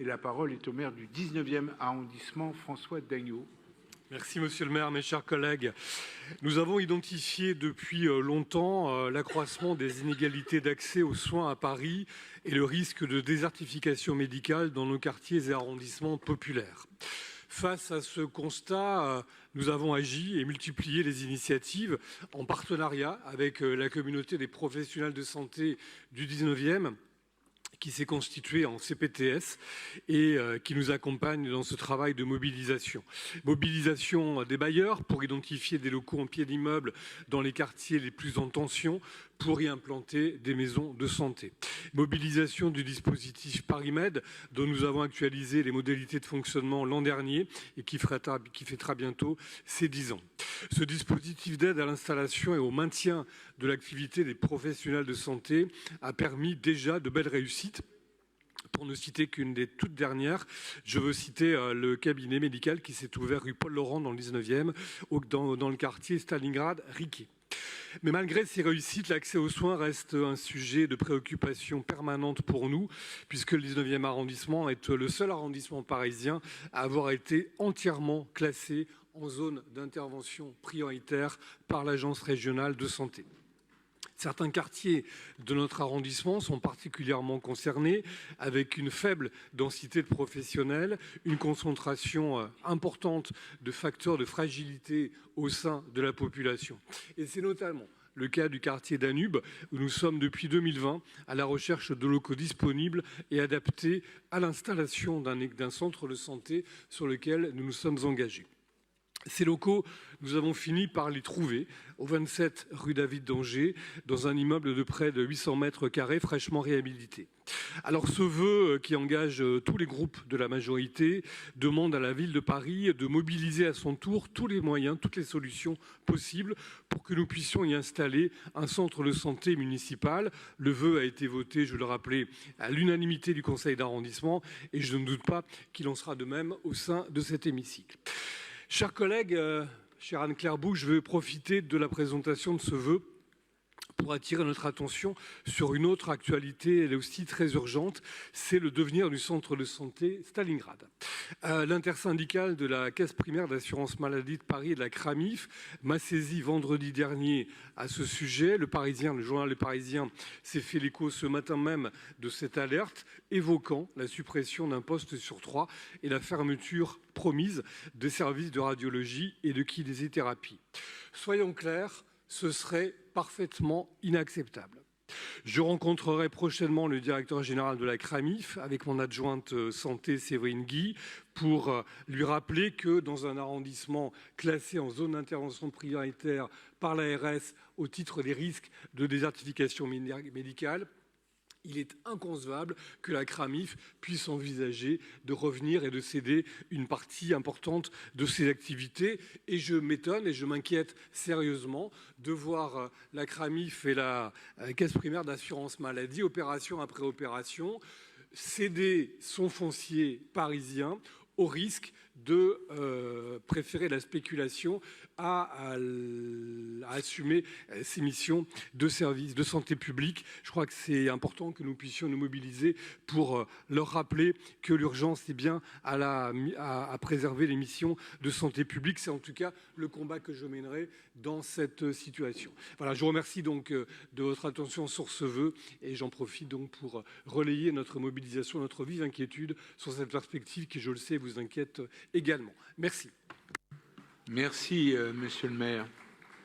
Et la parole est au maire du 19e arrondissement, François Dagneau. Merci Monsieur le maire, mes chers collègues. Nous avons identifié depuis longtemps l'accroissement des inégalités d'accès aux soins à Paris et le risque de désertification médicale dans nos quartiers et arrondissements populaires. Face à ce constat, nous avons agi et multiplié les initiatives en partenariat avec la communauté des professionnels de santé du 19e, qui s'est constitué en CPTS et qui nous accompagne dans ce travail de mobilisation. Mobilisation des bailleurs pour identifier des locaux en pied d'immeuble dans les quartiers les plus en tension pour y implanter des maisons de santé. Mobilisation du dispositif PariMed dont nous avons actualisé les modalités de fonctionnement l'an dernier et qui fêtera bientôt ses 10 ans. Ce dispositif d'aide à l'installation et au maintien de l'activité des professionnels de santé a permis déjà de belles réussites. Pour ne citer qu'une des toutes dernières, je veux citer le cabinet médical qui s'est ouvert rue Paul-Laurent dans le 19e, dans le quartier Stalingrad-Riquet. Mais malgré ces réussites, l'accès aux soins reste un sujet de préoccupation permanente pour nous, puisque le 19e arrondissement est le seul arrondissement parisien à avoir été entièrement classé en zone d'intervention prioritaire par l'Agence régionale de santé. Certains quartiers de notre arrondissement sont particulièrement concernés, avec une faible densité de professionnels, une concentration importante de facteurs de fragilité au sein de la population. Et c'est notamment le cas du quartier Danube, où nous sommes depuis 2020 à la recherche de locaux disponibles et adaptés à l'installation d'un centre de santé sur lequel nous nous sommes engagés. Ces locaux, nous avons fini par les trouver au 27 rue David d'Angers, dans un immeuble de près de 800 mètres carrés fraîchement réhabilité. Alors ce vœu qui engage tous les groupes de la majorité demande à la ville de Paris de mobiliser à son tour tous les moyens, toutes les solutions possibles pour que nous puissions y installer un centre de santé municipal. Le vœu a été voté, je le rappelais, à l'unanimité du conseil d'arrondissement et je ne doute pas qu'il en sera de même au sein de cet hémicycle. Chers collègues, chère Anne-Claire Bouc, je veux profiter de la présentation de ce vœu pour attirer notre attention sur une autre actualité, elle est aussi très urgente, c'est le devenir du centre de santé Stalingrad. L'intersyndicale de la Caisse primaire d'assurance maladie de Paris et de la CRAMIF m'a saisi vendredi dernier à ce sujet. Le journal Le Parisien s'est fait l'écho ce matin même de cette alerte, évoquant la suppression d'un poste sur 3 et la fermeture promise des services de radiologie et de kinésithérapie. Soyons clairs, ce serait parfaitement inacceptable. Je rencontrerai prochainement le directeur général de la CRAMIF avec mon adjointe santé Séverine Guy pour lui rappeler que dans un arrondissement classé en zone d'intervention prioritaire par l'ARS au titre des risques de désertification médicale, il est inconcevable que la CRAMIF puisse envisager de revenir et de céder une partie importante de ses activités. Et je m'étonne et je m'inquiète sérieusement de voir la CRAMIF et la Caisse primaire d'assurance maladie, opération après opération, céder son foncier parisien au risque de préférer la spéculation à assumer ces missions de service de santé publique. Je crois que c'est important que nous puissions nous mobiliser pour leur rappeler que l'urgence est bien à préserver les missions de santé publique. C'est en tout cas le combat que je mènerai dans cette situation. Voilà, je vous remercie donc de votre attention sur ce vœu et j'en profite donc pour relayer notre mobilisation, notre vive inquiétude sur cette perspective qui, je le sais, vous inquiète également. Merci. Merci, monsieur le maire.